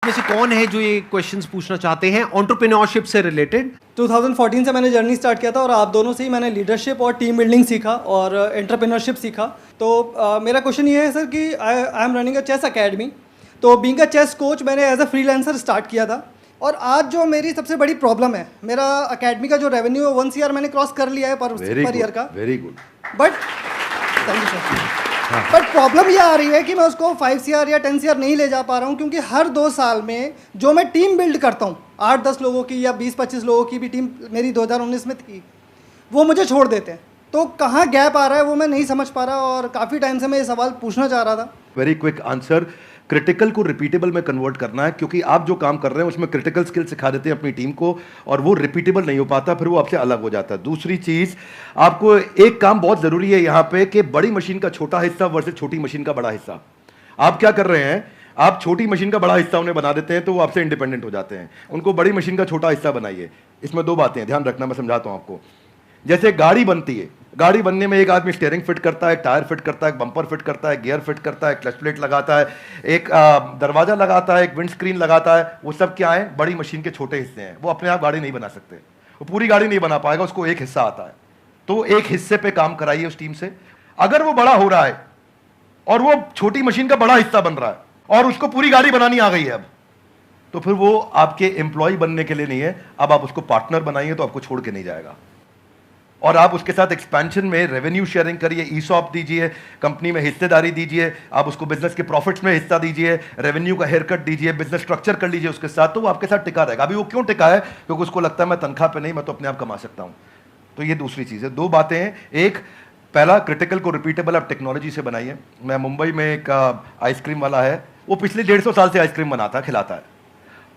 में से कौन है जो ये क्वेश्चंस पूछना चाहते हैं एंटरप्रेन्योरशिप से रिलेटेड? 2014 से मैंने जर्नी स्टार्ट किया था और आप दोनों से ही मैंने लीडरशिप और टीम बिल्डिंग सीखा और एंटरप्रेन्योरशिप सीखा। तो मेरा क्वेश्चन ये है सर कि I am running a chess academy. तो बीइंग अ चेस कोच मैंने एज अ फ्रीलांसर स्टार्ट किया था और आज जो मेरी सबसे बड़ी प्रॉब्लम है, मेरा अकेडमी का जो रेवेन्यू है 1 CR मैंने क्रॉस कर लिया है पर ईयर का। Very good. But thank you sir. But problem ये आ रही है कि मैं उसको 5 CR या 10 CR नहीं ले जा पा रहा हूँ, क्योंकि हर 2 साल में जो मैं टीम बिल्ड करता हूँ 8-10 लोगों की या 20-25 लोगों की भी टीम मेरी 2019 में थी, वो मुझे छोड़ देते हैं। तो कहाँ गैप आ रहा है वो मैं नहीं समझ पा रहा और काफ़ी टाइम से मैं ये सवाल पूछना चाह रहा था। वेरी क्विक आंसर, क्रिटिकल को रिपीटेबल में कन्वर्ट करना है, क्योंकि आप जो काम कर रहे हैं उसमें क्रिटिकल स्किल सिखा देते हैं अपनी टीम को और वो रिपीटेबल नहीं हो पाता, फिर वो आपसे अलग हो जाता है। दूसरी चीज, आपको एक काम बहुत जरूरी है यहाँ पे कि बड़ी मशीन का छोटा हिस्सा वर्सेस छोटी मशीन का बड़ा हिस्सा। आप क्या कर रहे हैं, आप छोटी मशीन का बड़ा हिस्सा उन्हें बना देते हैं तो वो आपसे इंडिपेंडेंट हो जाते हैं। उनको बड़ी मशीन का छोटा हिस्सा बनाइए। इसमें 2 बातें हैं, ध्यान रखना, मैं समझाता हूं आपको। जैसे गाड़ी बनती है, गाड़ी बनने में एक आदमी स्टीयरिंग फिट करता है, टायर फिट करता है, बम्पर फिट करता है, गियर फिट करता है, क्लच प्लेट लगाता है, एक दरवाजा लगाता है, एक विंड स्क्रीन लगाता है। वो सब क्या है, बड़ी मशीन के छोटे हिस्से हैं। वो अपने आप गाड़ी नहीं बना सकते, वो पूरी गाड़ी नहीं बना पाएगा, उसको एक हिस्सा आता है। तो एक हिस्से पे काम कराइए उस टीम से। अगर वो बड़ा हो रहा है और वो छोटी मशीन का बड़ा हिस्सा बन रहा है और उसको पूरी गाड़ी बनानी आ गई है अब, तो फिर वो आपके एम्प्लॉय बनने के लिए नहीं है, अब आप उसको पार्टनर बनाइए तो आपको छोड़ के नहीं जाएगा। और आप उसके साथ एक्सपेंशन में रेवेन्यू शेयरिंग करिए, ईसॉप दीजिए, कंपनी में हिस्सेदारी दीजिए, आप उसको बिजनेस के प्रॉफिट्स में हिस्सा दीजिए, रेवेन्यू का हेयर कट दीजिए, बिजनेस स्ट्रक्चर कर लीजिए उसके साथ, तो वो आपके साथ टिका रहेगा। अभी वो क्यों टिका है, क्योंकि उसको लगता है मैं तनख्वाह पे नहीं, मैं तो अपने आप कमा सकता हूं। तो ये दूसरी चीज़ है। 2 बातें हैं, एक पहला क्रिटिकल को रिपीटेबल आप टेक्नोलॉजी से बनाइए। मैं मुंबई में एक आइसक्रीम वाला है, वो पिछले 150 साल से आइसक्रीम बनाता है, खिलाता है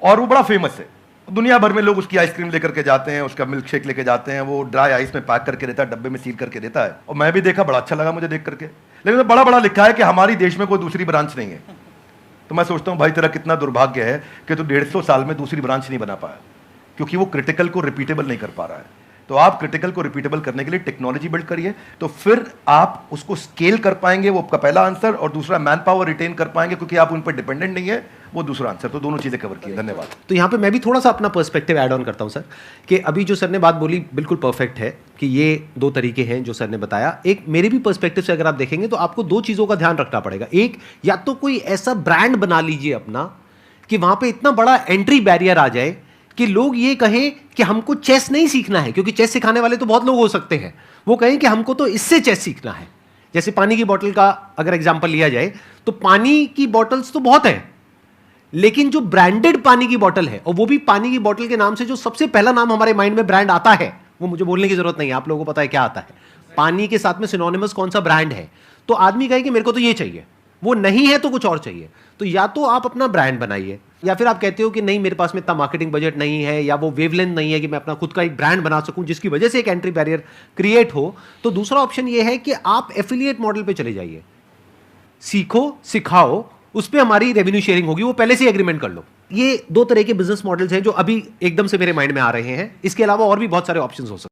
और वो बड़ा फेमस है। दुनिया भर में लोग उसकी आइसक्रीम लेकर के जाते हैं, उसका मिल्क शेक लेके जाते हैं, वो ड्राई आइस में पैक करके देता है, डब्बे में सील करके देता है। और मैं भी देखा, बड़ा अच्छा लगा मुझे देख करके, लेकिन तो बड़ा बड़ा लिखा है कि हमारी देश में कोई दूसरी ब्रांच नहीं है। तो मैं सोचता हूँ भाई तेरा कितना दुर्भाग्य है कि तू 150 साल में दूसरी ब्रांच नहीं बना पाया, क्योंकि वो क्रिटिकल को रिपीटेबल नहीं कर पा रहा है। तो आप क्रिटिकल को रिपीटेबल करने के लिए टेक्नोलॉजी बिल्ड करिए, तो फिर आप उसको स्केल कर पाएंगे। वो आपका पहला आंसर। और दूसरा, मैन पावर रिटेन कर पाएंगे, क्योंकि आप उन पर डिपेंडेंट नहीं है, वो दूसरा आंसर। तो दोनों चीजें कवर की। धन्यवाद। तो यहाँ पे मैं भी थोड़ा सा अपना पर्सपेक्टिव ऐड ऑन करता हूँ सर, कि अभी जो सर ने बात बोली बिल्कुल परफेक्ट है कि ये 2 तरीके हैं जो सर ने बताया। एक मेरे भी पर्सपेक्टिव से अगर आप देखेंगे तो आपको 2 चीज़ों का ध्यान रखना पड़ेगा। एक, या तो कोई ऐसा ब्रांड बना लीजिए अपना कि वहाँ पे इतना बड़ा एंट्री बैरियर आ जाए कि लोग ये कहें कि हमको चेस नहीं सीखना है, क्योंकि चेस सिखाने वाले तो बहुत लोग हो सकते हैं, वो कहें कि हमको तो इससे चेस सीखना है। जैसे पानी की बोतल का अगर एग्जांपल लिया जाए तो पानी की बोतल्स तो बहुत हैं, लेकिन जो ब्रांडेड पानी की बोतल है, और वो भी पानी की बोतल के नाम से जो सबसे पहला नाम हमारे माइंड में ब्रांड आता है, वो मुझे बोलने की जरूरत नहीं है, आप लोगों को पता है क्या आता है। पानी के साथ में सिनोनिमस कौन सा ब्रांड है, तो आदमी कहे कि मेरे को तो ये चाहिए, वो नहीं है तो कुछ और चाहिए। तो या तो आप अपना ब्रांड बनाइए, या फिर आप कहते हो कि नहीं मेरे पास में इतना मार्केटिंग बजट नहीं है, या वो वेवलेंथ नहीं है कि मैं अपना खुद का एक ब्रांड बना सकूं जिसकी वजह से एक एंट्री बैरियर क्रिएट हो, तो दूसरा ऑप्शन ये है कि आप एफिलिएट मॉडल पे चले जाइए। सीखो, सिखाओ, उस पर हमारी रेवेन्यू शेयरिंग होगी, वो पहले से एग्रीमेंट कर लो। ये 2 तरह के बिजनेस मॉडल्स हैं जो अभी एकदम से मेरे माइंड में आ रहे हैं। इसके अलावा और भी बहुत सारे ऑप्शंस हो सकते हैं।